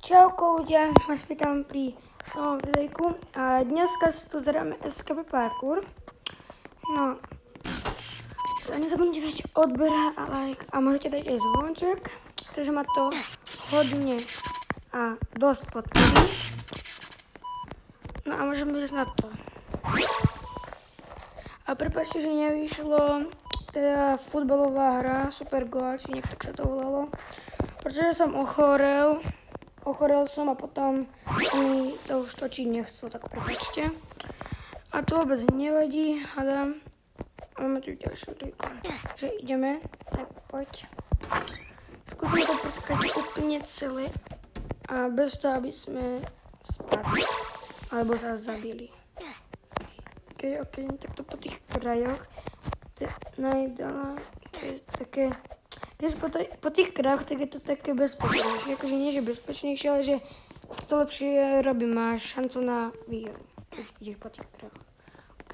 Čauko ľudia, vás vítam pri novom videjku a dneska si tu zahráme SKP Parkour. No, nezabudnite dať odber a like a môžete dať aj zvonček, pretože má to hodne a dosť podpory. No a môžeme ísť na to. A prepáčte, že nevyšlo teda futbalová hra Super Goal, či nejak tak sa to volalo, pretože som ochorel som a potom mi to už točiť nechcel, tak prepáčte. A to vôbec nevadí, hádam. Máme tu ďalšiu videjku. Takže ideme, tak poď. Skúsime to prskať úplne celé a bez toho, aby sme spadli alebo sa zabili. Ok, tak to po tých krajoch. To je najdalej, to je také... Keď po tých krajoch, tak je to také bezpečnejšie. Akože nie, že bezpečnejšie, ale že to lepšie robí. Máš šancu na výhru, keď ideš po tých krajoch. Ok.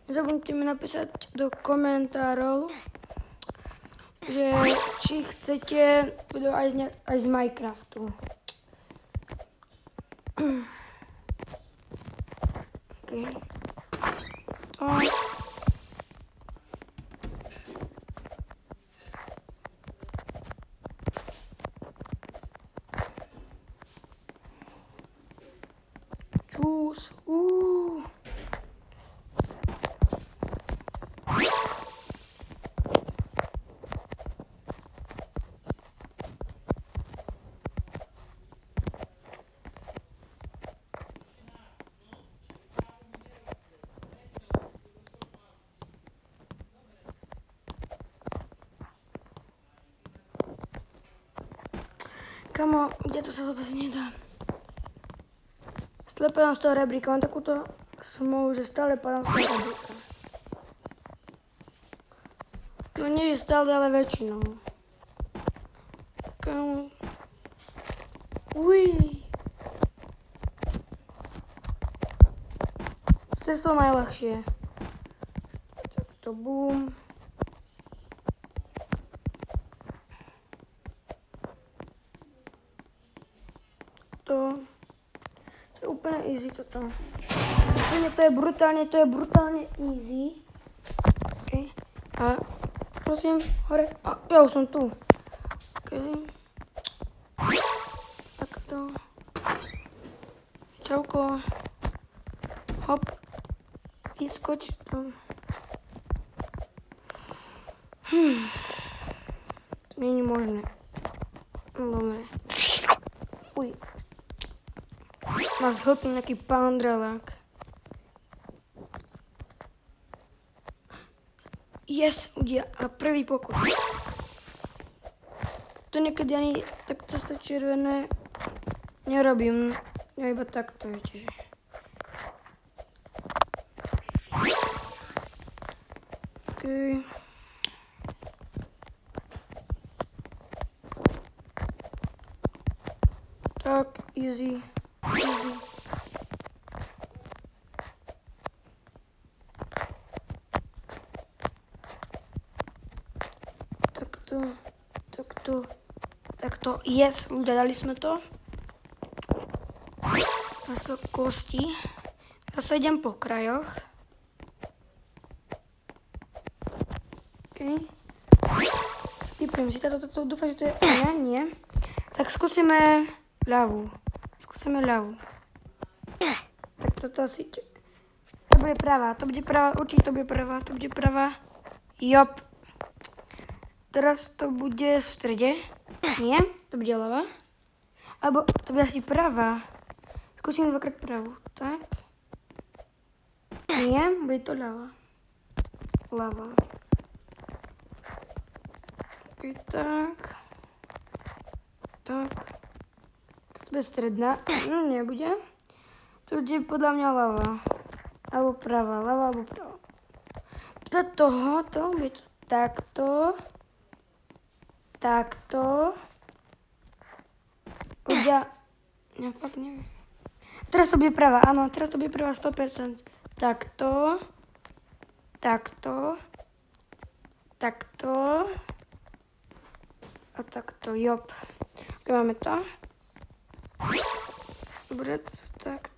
Nezabudnite mi napísať do komentárov, že či chcete video aj z Minecraftu. Okay. Čus. Kamo, kde to sa vôbec nedá? Stále padám z toho rebríka, mám takúto smolu, že stále padám z toho rebríka. No nie, že stále, ale väčšinou. Kamo. Uj. To je z toho najľahšie. Tak to bum. To je úplne easy toto. To je brutálne easy. Okay. A prosím, hore. A ja už som tu. Okay. Takto. Čauko. Hop. Vyskoč tam. To nie je možné. No dobre. Uj. Má zhltný nejaký pandralák. Yes, ľudia, a prvý pokus. To niekedy ani takto to červené nerobím. Ja iba takto, viete, že. Okay. Tak, easy. Takto, yes, ľudia, dali sme to. Teraz to kosti. Zase idem po krajoch. OK. Typujem si toto, dúfam, že to je nie. Tak skúsime ľavú. Tak toto asi... To bude pravá, určite to bude pravá, Jop. Teraz to bude v strede. Nie, to bude ľava. Alebo to bude asi pravá. Skúsim dvakrát pravú. Tak. Nie, bude to ľava. Ok, tak. To bude stredná. Nebude. To bude podľa mňa ľava. Alebo pravá. To bude to takto. Ľudia, ja fakt neviem. Teraz to bude pravá, áno, 100%. takto, takto, takto a takto, jop. Ok, máme to. Dobre, tak.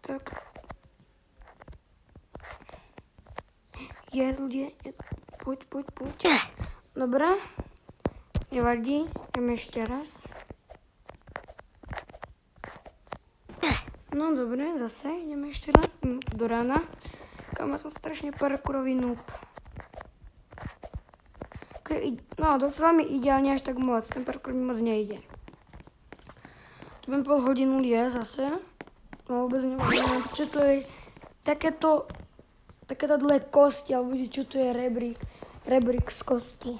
Ľudia, poď. Dobre, nevadí, ideme ešte raz. No dobre, zase ideme ešte raz do rána. Kámo, som strašne parkourový noob. No, docela mi ide, ale nie až tak moc, ten parkour mi moc nejde. Tu budem pol hodinu liesť zase. No vôbec neviem, čo to je takéto dle kosti, alebo čo to je rebrík z kosti.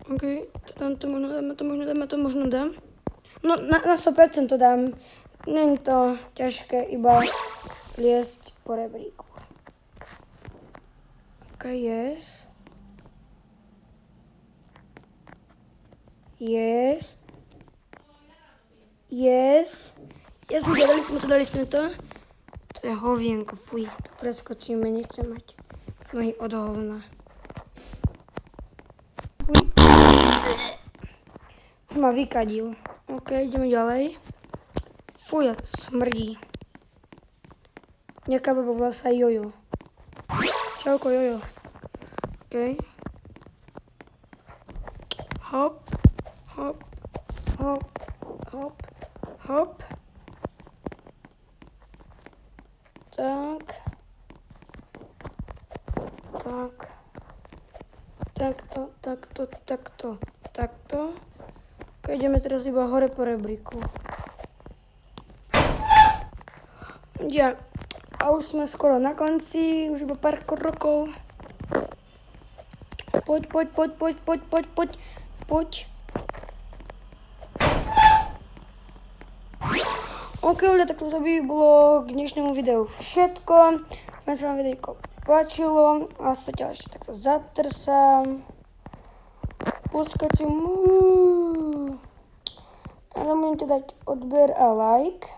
OK, to možno dám. No, na 100% to dám. Není to ťažké, iba liesť po rebríku. OK, yes. Dali sme to. To je hovienko, fuj. To preskočíme, nechcem mať nohy od hovna. Fuj. Fuj, ma vykadil. OK, ideme ďalej. Fuj, to smrdí. Nejaká baba volá sa Jojo. Čauko, Jojo. OK. Hop. Takto. Ok, ideme teraz iba hore po rebríku. Ja. A už sme skoro na konci, už iba pár krokov. Poď. OK, ľudia, tak to by bolo k dnešnému videu všetko. Vám sa vám videjko páčilo. A sa ťa ešte takto zatrsám. Puskajte mu. A zabudnite dať odber a like.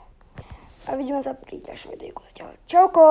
A vidíme sa pri ďalšom videjku. Čauko!